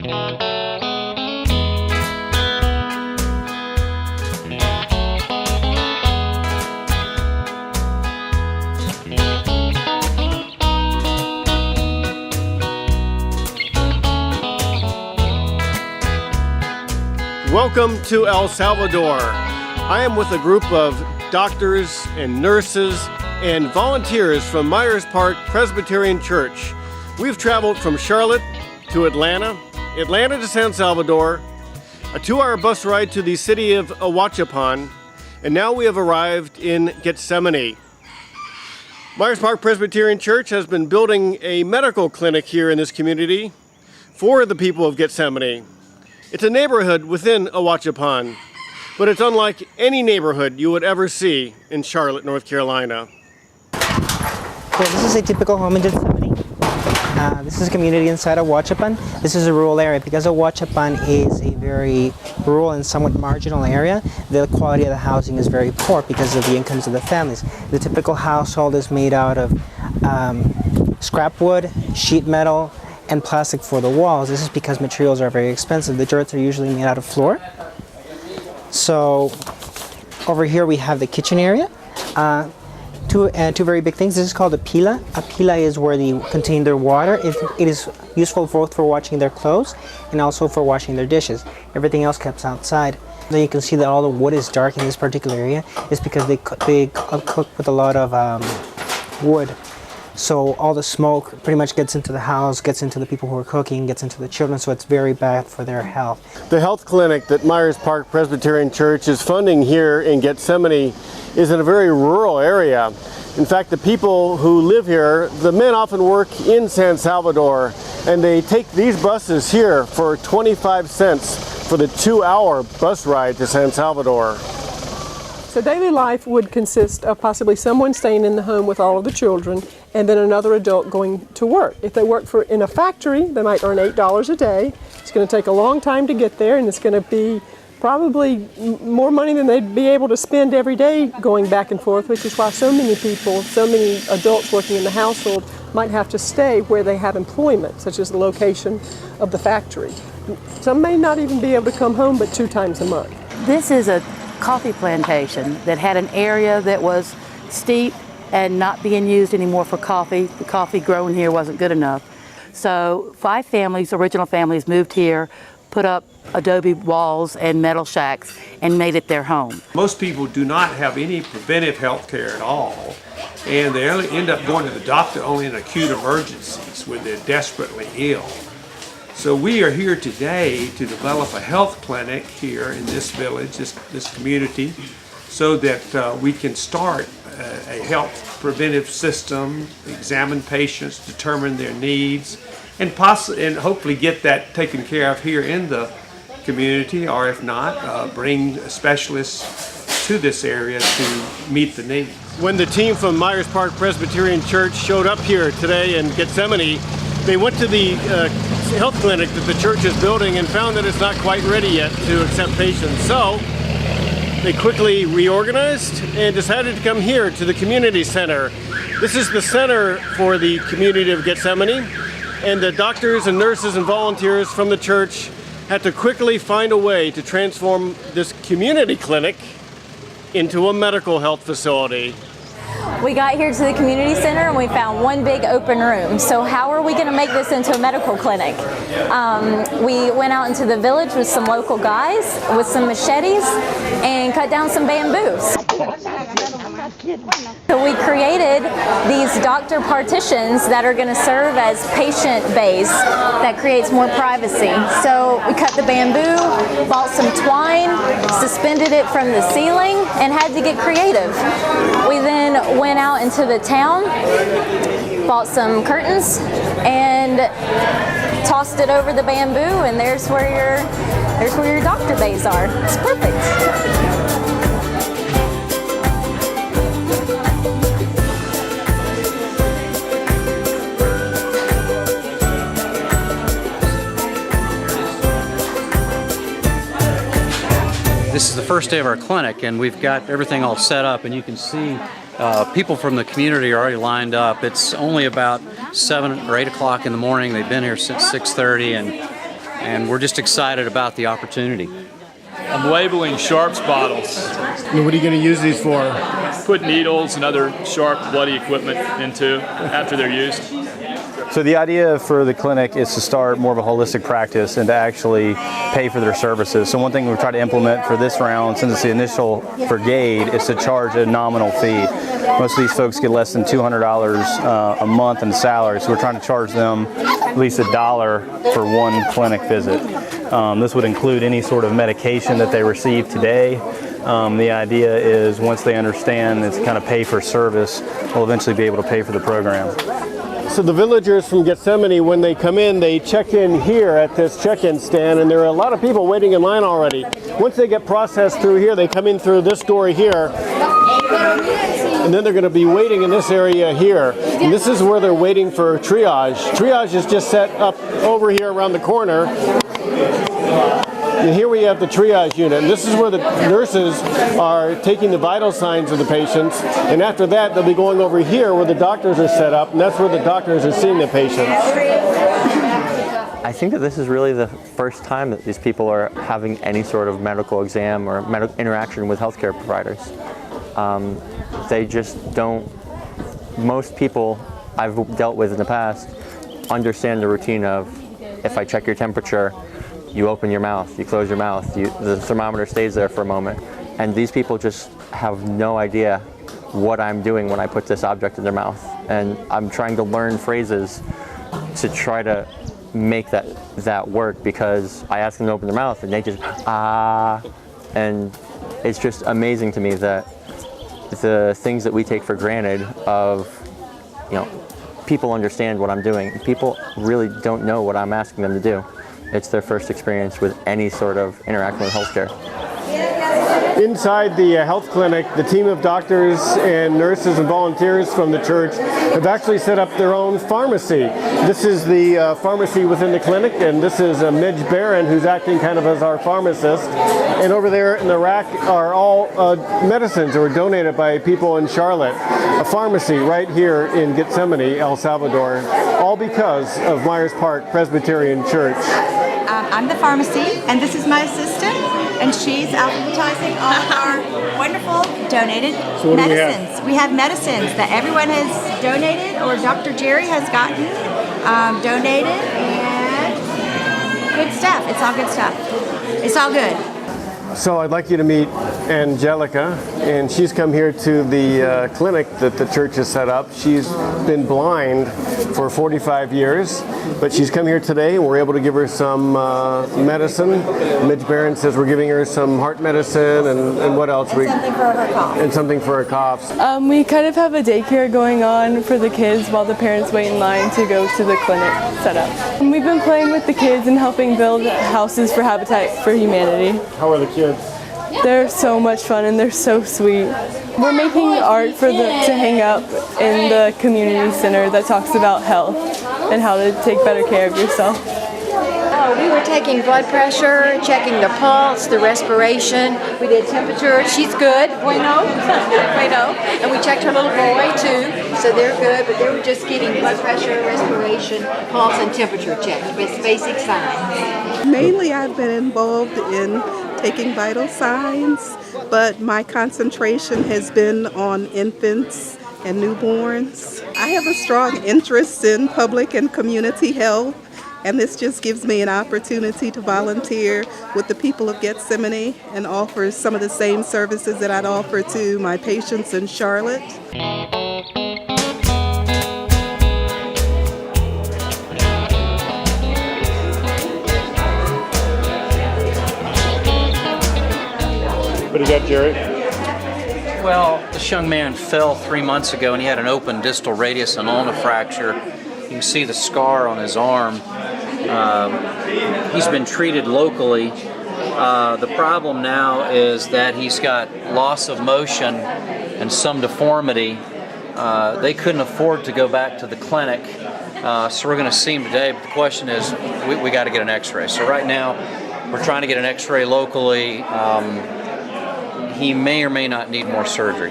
Welcome to El Salvador. I am with a group of doctors and nurses and volunteers from Myers Park Presbyterian Church. We've traveled from Charlotte to Atlanta to San Salvador, a 2-hour bus ride to the city of Ahuachapan, and now we have arrived in Gethsemane. Myers Park Presbyterian Church has been building a medical clinic here in this community for the people of Gethsemane. It's a neighborhood within Ahuachapan, but it's unlike any neighborhood you would ever see in Charlotte, North Carolina. Well, this is a typical home in Gethsemane. This is a community inside of Ahuachapan. This is a rural area. Because Ahuachapan is a very rural and somewhat marginal area, the quality of the housing is very poor because of the incomes of the families. The typical household is made out of scrap wood, sheet metal, and plastic for the walls. This is because materials are very expensive. The joists are usually made out of floor. So over here we have the kitchen area. Two very big things. This is called a pila. A pila is where they contain their water. It is useful both for washing their clothes and also for washing their dishes. Everything else kept outside. Then you can see that all the wood is dark in this particular area. It's because they cook with a lot of wood. So all the smoke pretty much gets into the house, gets into the people who are cooking, gets into the children, so it's very bad for their health. The health clinic that Myers Park Presbyterian Church is funding here in Gethsemane is in a very rural area. In fact, the people who live here, the men often work in San Salvador, and they take these buses here for 25 cents for the 2-hour bus ride to San Salvador. So daily life would consist of possibly someone staying in the home with all of the children and then another adult going to work. If they work in a factory, they might earn $8 a day. It's going to take a long time to get there, and it's going to be probably more money than they'd be able to spend every day going back and forth, which is why so many people, so many adults working in the household might have to stay where they have employment, such as the location of the factory. Some may not even be able to come home but 2 times a month. This is a coffee plantation that had an area that was steep and not being used anymore for coffee. The coffee grown here wasn't good enough. So 5 families, original families, moved here, put up adobe walls and metal shacks, and made it their home. Most people do not have any preventive health care at all, and they only end up going to the doctor only in acute emergencies when they're desperately ill. So we are here today to develop a health clinic here in this village, this community, so that we can start a health preventive system, examine patients, determine their needs, and hopefully get that taken care of here in the community, or if not, bring specialists to this area to meet the needs. When the team from Myers Park Presbyterian Church showed up here today in Gethsemane, they went to the health clinic that the church is building and found that it's not quite ready yet to accept patients. So they quickly reorganized and decided to come here to the community center. This is the center for the community of Gethsemane, and the doctors and nurses and volunteers from the church had to quickly find a way to transform this community clinic into a medical health facility. We got here to the community center and we found one big open room. So how are we going to make this into a medical clinic? We went out into the village with some local guys with some machetes and cut down some bamboos. So we created these doctor partitions that are going to serve as patient bays that creates more privacy. So we cut the bamboo, bought some twine, suspended it from the ceiling, and had to get creative. We then went out into the town, bought some curtains, and tossed it over the bamboo, and there's where your doctor bays are. It's perfect. This is the first day of our clinic, and we've got everything all set up, and you can see people from the community are already lined up. It's only about 7 or 8 o'clock in the morning. They've been here since 6:30, and and we're just excited about the opportunity. I'm labeling sharps bottles. And what are you going to use these for? Put needles and other sharp, bloody equipment into after they're used. So the idea for the clinic is to start more of a holistic practice and to actually pay for their services. So one thing we've tried to implement for this round, since it's the initial brigade, is to charge a nominal fee. Most of these folks get less than $200 a month in salary, so we're trying to charge them at least $1 for one clinic visit. This would include any sort of medication that they receive today. The idea is once they understand it's kind of pay for service, we'll eventually be able to pay for the program. So the villagers from Gethsemane, when they come in, they check in here at this check-in stand, and there are a lot of people waiting in line already. Once they get processed through here, they come in through this door here, and then they're going to be waiting in this area here. And this is where they're waiting for triage. Triage is just set up over here around the corner. And here we have the triage unit, and this is where the nurses are taking the vital signs of the patients, and after that they'll be going over here where the doctors are set up, and that's where the doctors are seeing the patients. I think that this is really the first time that these people are having any sort of medical exam or medical interaction with healthcare providers. They just don't, most people I've dealt with in the past understand the routine of if I check your temperature, you open your mouth, you close your mouth, the thermometer stays there for a moment. And these people just have no idea what I'm doing when I put this object in their mouth. And I'm trying to learn phrases to try to make that work, because I ask them to open their mouth and they just, ah. And it's just amazing to me that the things that we take for granted of, people understand what I'm doing. People really don't know what I'm asking them to do. It's their first experience with any sort of interaction with healthcare. Inside the health clinic, the team of doctors and nurses and volunteers from the church have actually set up their own pharmacy. This is the pharmacy within the clinic, and this is Midge Barron, who's acting kind of as our pharmacist. And over there in the rack are all medicines that were donated by people in Charlotte. A pharmacy right here in Gethsemane, El Salvador, all because of Myers Park Presbyterian Church. I'm the pharmacy, and this is my assistant, and she's alphabetizing all of our wonderful donated medicines. We have medicines that everyone has donated, or Dr. Jerry has gotten donated, and good stuff. It's all good stuff. It's all good. So I'd like you to meet Angelica, and she's come here to the clinic that the church has set up. She's been blind for 45 years, but she's come here today, and we're able to give her some medicine. Midge Barron says we're giving her some heart medicine, and what else? Something for her cough. And something for her coughs. We kind of have a daycare going on for the kids while the parents wait in line to go to the clinic setup. And we've been playing with the kids and helping build houses for Habitat for Humanity. How are the kids? They're so much fun and they're so sweet. We're making art to hang up in the community center that talks about health and how to take better care of yourself. We were taking blood pressure, checking the pulse, the respiration. We did temperature. She's good. Bueno. Bueno. And we checked her little boy too. So they're good, but they were just getting blood pressure, respiration, pulse, and temperature checked. Basic signs. Mainly I've been involved in taking vital signs, but my concentration has been on infants and newborns. I have a strong interest in public and community health, and this just gives me an opportunity to volunteer with the people of Gethsemane and offer some of the same services that I'd offer to my patients in Charlotte. What is that, Jerry? Well, this young man fell 3 months ago and he had an open distal radius and ulna fracture. You can see the scar on his arm. He's been treated locally. The problem now is that he's got loss of motion and some deformity. They couldn't afford to go back to the clinic, so we're going to see him today. But the question is, we got to get an x-ray. So right now, we're trying to get an x-ray locally. He may or may not need more surgery.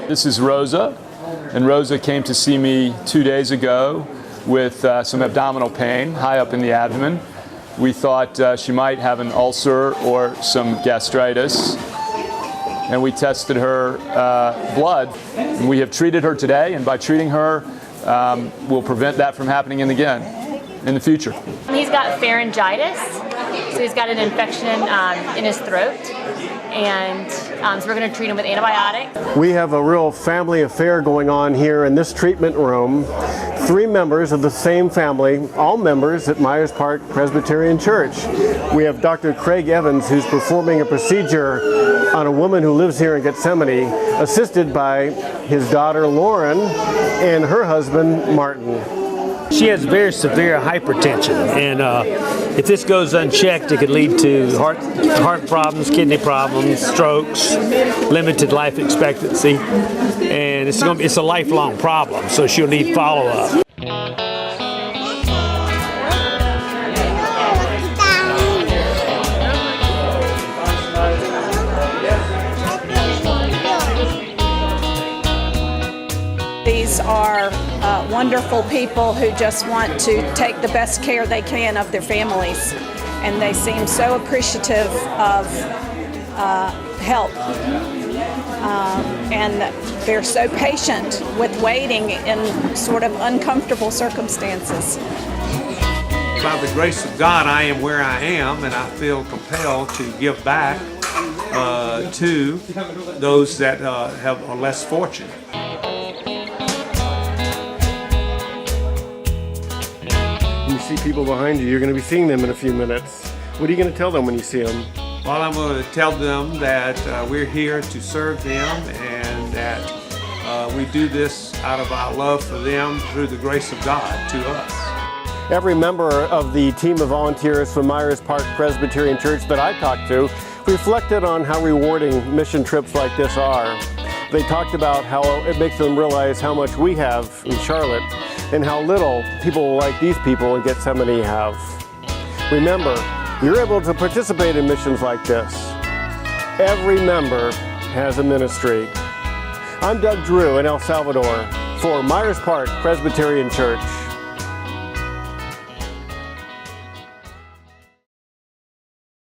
This is Rosa, and Rosa came to see me 2 days ago with some abdominal pain high up in the abdomen. We thought she might have an ulcer or some gastritis, and we tested her blood. We have treated her today, and by treating her, we'll prevent that from happening again in the future. He's got pharyngitis, so he's got an infection in his throat, and so we're going to treat him with antibiotics. We have a real family affair going on here in this treatment room. 3 members of the same family, all members at Myers Park Presbyterian Church. We have Dr. Craig Evans, who's performing a procedure on a woman who lives here in Gethsemane, assisted by his daughter Lauren and her husband Martin. She has very severe hypertension, and if this goes unchecked, it could lead to heart problems, kidney problems, strokes, limited life expectancy, and it's a lifelong problem, so she'll need follow-up. These are wonderful people who just want to take the best care they can of their families, and they seem so appreciative of help, and they're so patient with waiting in sort of uncomfortable circumstances. By the grace of God, I am where I am, and I feel compelled to give back to those that are less fortunate. You see people behind you. You're going to be seeing them in a few minutes. What are you going to tell them when you see them? Well, I'm going to tell them that we're here to serve them, and that we do this out of our love for them through the grace of God to us. Every member of the team of volunteers from Myers Park Presbyterian Church that I talked to reflected on how rewarding mission trips like this are. They talked about how it makes them realize how much we have in Charlotte and how little people like these people in Gethsemane have. Remember, you're able to participate in missions like this. Every member has a ministry. I'm Doug Drew in El Salvador for Myers Park Presbyterian Church.